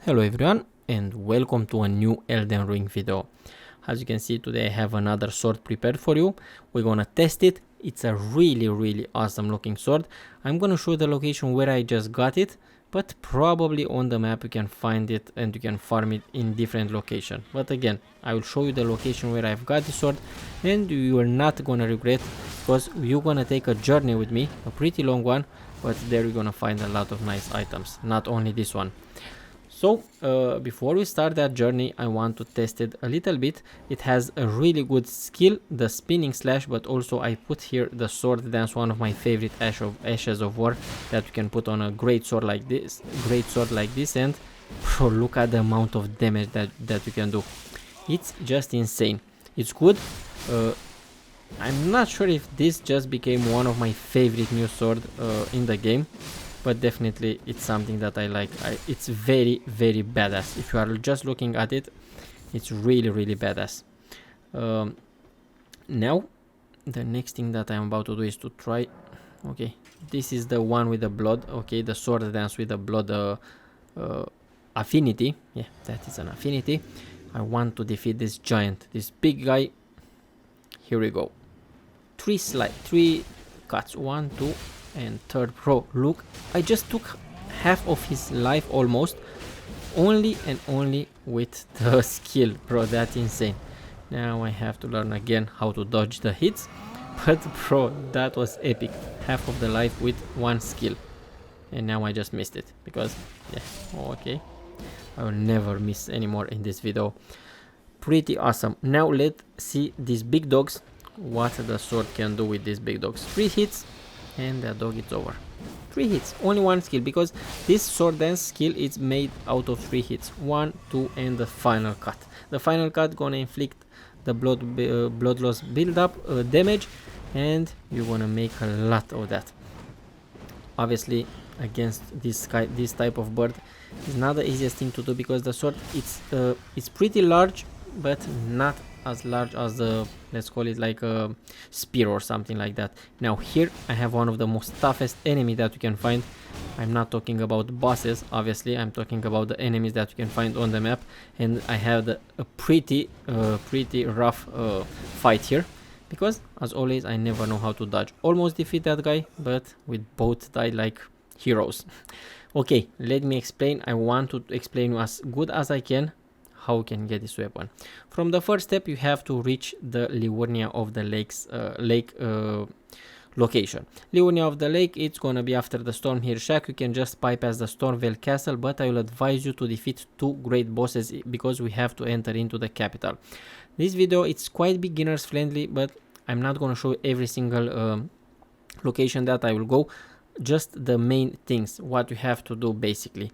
Hello everyone and welcome to a new Elden Ring video. As you can see, today I have another sword prepared for you. We're gonna test it. It's a really awesome looking sword. I'm gonna show the location where I just got it, but probably on the map you can find it and you can farm it in different location. But again, I will show you the location where I've got the sword and you are not gonna regret, because you're gonna take a journey with me, a pretty long one, but there you're gonna find a lot of nice items, not only this one. So before we start that journey, I want to test it a little bit. It has a really good skill, the spinning slash, but also I put here the sword dance, one of my favorite ashes of war that you can put on a great sword like this. And bro, look at the amount of damage that you can do. It's just insane. It's good. I'm not sure if this just became one of my favorite new sword in the game, but definitely it's something that I like. It's very badass. If you are just looking at it, it's really badass. Now the next thing that I'm about to do is to try. Okay, this is the one with the blood. Okay, the sword dance with the blood affinity. Yeah, that is an affinity. I want to defeat this giant, this big guy. Here we go. Three cuts. 1, 2 and third. Bro, look, I just took half of his life almost, only with the skill. Bro, that's insane. Now I have to learn again how to dodge the hits, but bro, that was epic. Half of the life with one skill, and now I just missed it because yeah, okay, I will never miss anymore in this video. Pretty awesome. Now let's see these big dogs, what the sword can do with these big dogs. 3 hits and the dog is over. 3 hits, only one skill, because this sword dance skill is made out of 3 hits. 1, 2 and the final cut. The final cut gonna inflict the blood loss build up damage, and you're gonna make a lot of that. Obviously against this type of bird is not the easiest thing to do, because the sword it's pretty large, but not as large as the, let's call it like a spear or something like that. Now here I have one of the most toughest enemy that you can find. I'm not talking about bosses, obviously, I'm talking about the enemies that you can find on the map, and I have a pretty rough fight here, because as always I never know how to dodge. Almost defeat that guy, but we both died like heroes. Okay, let me explain. I want to explain you as good as I can how you can get this weapon. From the first step, you have to reach the Liurnia of the lake location. Liurnia of the lake, it's gonna be after the Stormhir Shack. You can just bypass the Stormveil Castle, but I will advise you to defeat 2 great bosses, because we have to enter into the capital. This video, it's quite beginners friendly, but I'm not gonna show every single location that I will go, just the main things, what you have to do basically.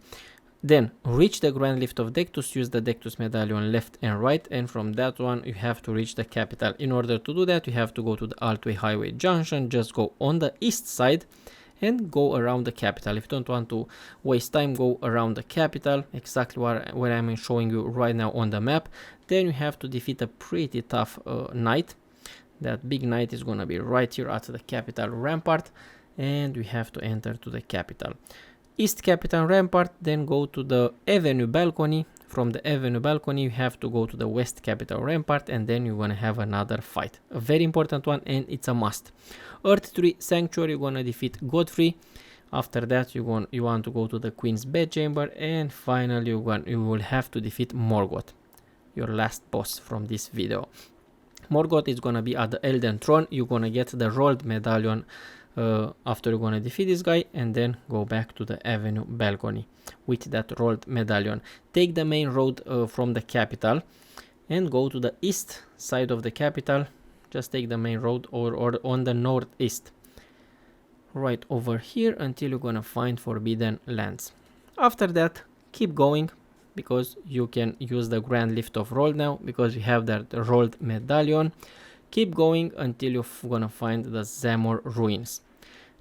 Then reach the Grand Lift of Dectus, use the Dectus medallion left and right, and from that one you have to reach the capital. In order to do that, you have to go to the Altway Highway Junction, just go on the east side and go around the capital. If you don't want to waste time, go around the capital, exactly where I'm showing you right now on the map. Then you have to defeat a pretty tough knight. That big knight is gonna be right here at the capital rampart, and we have to enter to the capital. East Capital Rampart, then go to the Avenue Balcony. From the Avenue Balcony you have to go to the West Capital Rampart, and then you're gonna have another fight, a very important one, and it's a must. Earth Tree Sanctuary, you're gonna defeat Godfrey. After that you want to go to the Queen's Bedchamber, and finally you will have to defeat Morgoth, your last boss from this video. Morgoth is gonna be at the Elden Throne. You're gonna get the rolled medallion after you're gonna defeat this guy, and then go back to the Avenue Balcony with that rolled medallion. Take the main road from the capital and go to the east side of the capital. Just take the main road or on the northeast, right over here, until you're gonna find Forbidden Lands. After that, keep going, because you can use the Grand Lift of Roll now, because you have that rolled medallion. Keep going until you're gonna find the Zamor Ruins.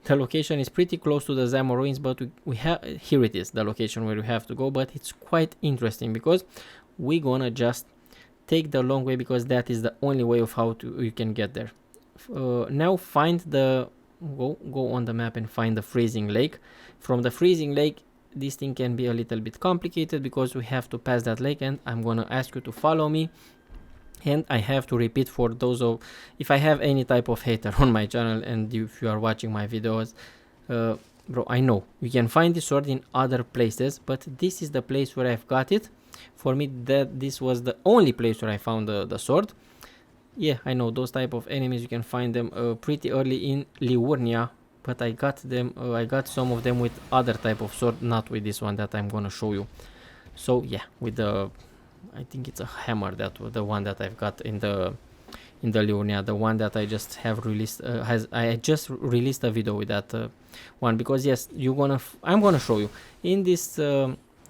The location is pretty close to the Zamor Ruins, but we have, here it is, the location where we have to go, but it's quite interesting, because we're gonna just take the long way, because that is the only way of how you can get there. Now find the go on the map and find the freezing lake. From the freezing lake this thing can be a little bit complicated because we have to pass that lake, and I'm gonna ask you to follow me. And I have to repeat for those of, if I have any type of hater on my channel and if you are watching my videos, bro, I know you can find this sword in other places, but this is the place where I've got it. For me, that this was the only place where I found the sword. Yeah, I know those type of enemies, you can find them pretty early in Liurnia, but I got them, I got some of them with other type of sword, not with this one that I'm gonna show you. So yeah, with the, I think it's a hammer, that the one that I've got in the Liurnia, the one that I just have released, I just released a video with that one, because yes, I'm gonna show you in this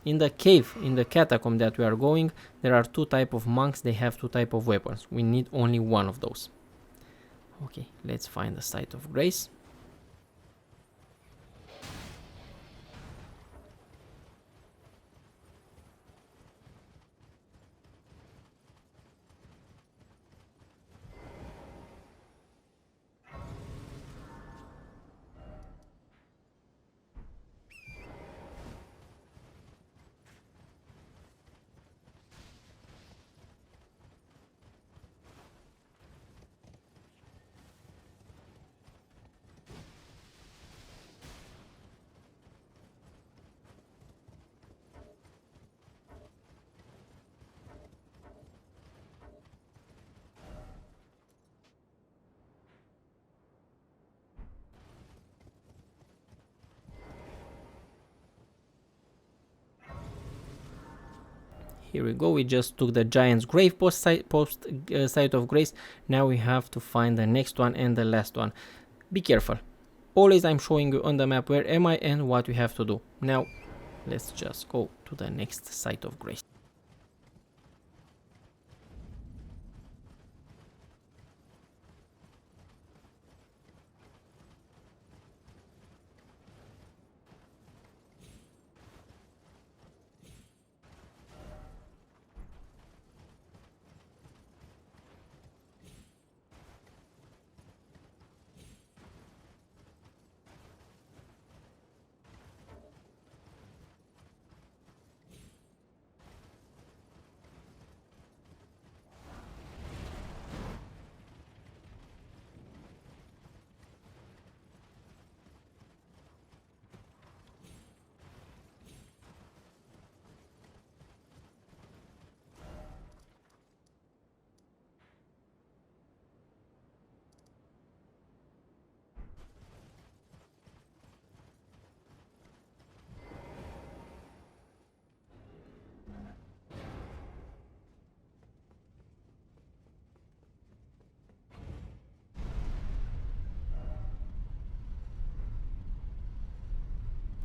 in the cave, in the catacomb that we are going, there are two type of monks, they have two type of weapons. We need only one of those. Okay, let's find the site of grace. Here we go, we just took the giant's grave site of grace. Now we have to find the next one and the last one. Be careful. Always I'm showing you on the map where am I and what we have to do. Now, let's just go to the next site of grace.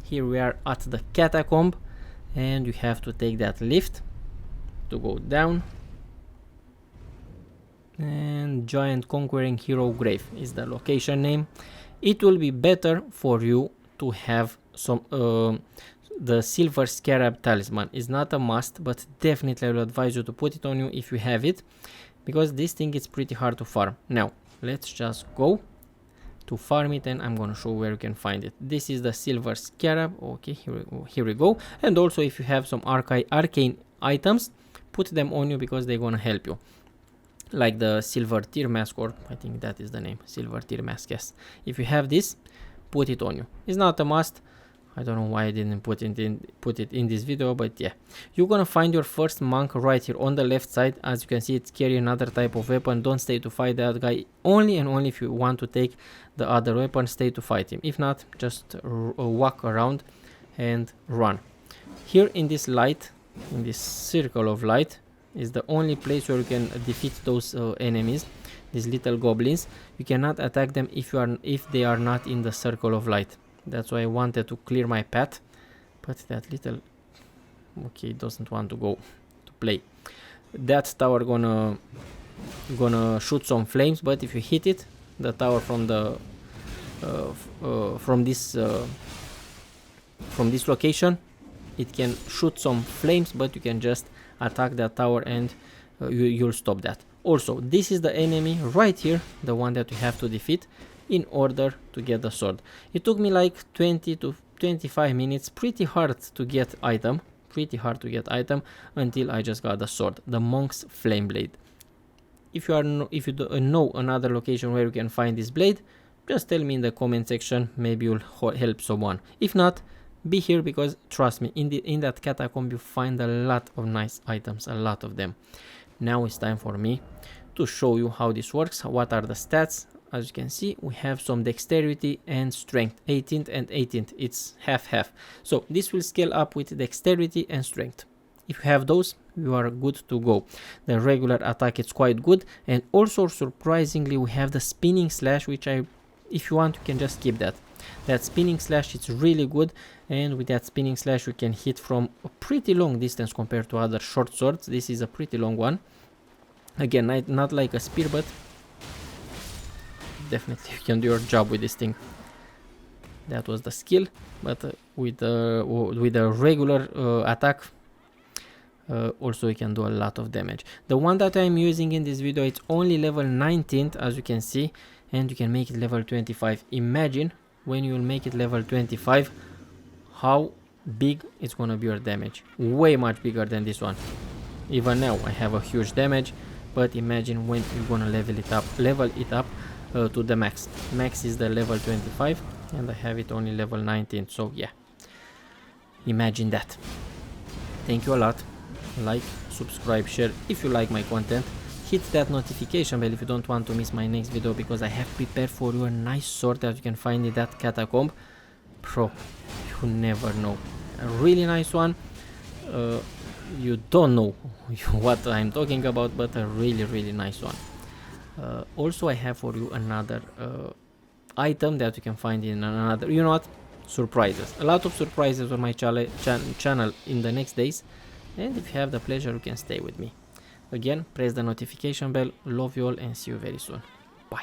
Here we are at the catacomb, and you have to take that lift to go down. And Giant Conquering Hero Grave is the location name. It will be better for you to have some the silver scarab talisman. Is not a must, but definitely I will advise you to put it on you if you have it, because this thing is pretty hard to farm. Now let's just go to farm it, and I'm gonna show where you can find it. This is the silver scarab. Okay, here we go. And also if you have some arcane items, put them on you because they're gonna help you, like the silver tear mask, or I think that is the name, silver tear mask. Yes, if you have this, put it on you. It's not a must. I don't know why I didn't put it in this video, but yeah, you're gonna find your first monk right here on the left side. As you can see, it's carrying another type of weapon. Don't stay to fight that guy, only and only if you want to take the other weapon, stay to fight him. If not, just walk around and run. Here in this light, in this circle of light, is the only place where you can defeat those enemies, these little goblins. You cannot attack them if they are not in the circle of light. That's why I wanted to clear my path, but that little, okay, doesn't want to go to play. That tower gonna shoot some flames, but if you hit it, the tower from the from this location, it can shoot some flames, but you can just attack that tower and you'll stop that. Also, this is the enemy right here, the one that you have to defeat in order to get the sword. It took me like 20 to 25 minutes, pretty hard to get item, until I just got the sword, the Monk's Flameblade. If you know another location where you can find this blade, just tell me in the comment section, maybe you'll help someone. If not, be here, because trust me, in that catacomb you find a lot of nice items, a lot of them. Now it's time for me to show you how this works, what are the stats. As you can see, we have some dexterity and strength, 18th and 18th, it's half. So this will scale up with dexterity and strength. If you have those, you are good to go. The regular attack is quite good, and also surprisingly we have the spinning slash, which if you want you can just keep that. That spinning slash is really good, and with that spinning slash you can hit from a pretty long distance compared to other short swords. This is a pretty long one. Again, not like a spear, but definitely you can do your job with this thing. That was the skill, but with a regular attack, also you can do a lot of damage. The one that I'm using in this video, it's only level 19th, as you can see, and you can make it level 25. Imagine when you will make it level 25, how big it's gonna be your damage. Way much bigger than this one. Even now I have a huge damage, but imagine when you're gonna level it up to the max. Max is the level 25, and I have it only level 19. So yeah, imagine that. Thank you a lot. Like, subscribe, share if you like my content. Hit that notification bell if you don't want to miss my next video, because I have prepared for you a nice sword that you can find in that catacomb. Bro, you never know. A really nice one. You don't know what I'm talking about, but a really nice one. Also I have for you another item that you can find in another, you know what, surprises. A lot of surprises on my channel in the next days, and if you have the pleasure you can stay with me. Again, press the notification bell. Love you all and see you very soon. Bye.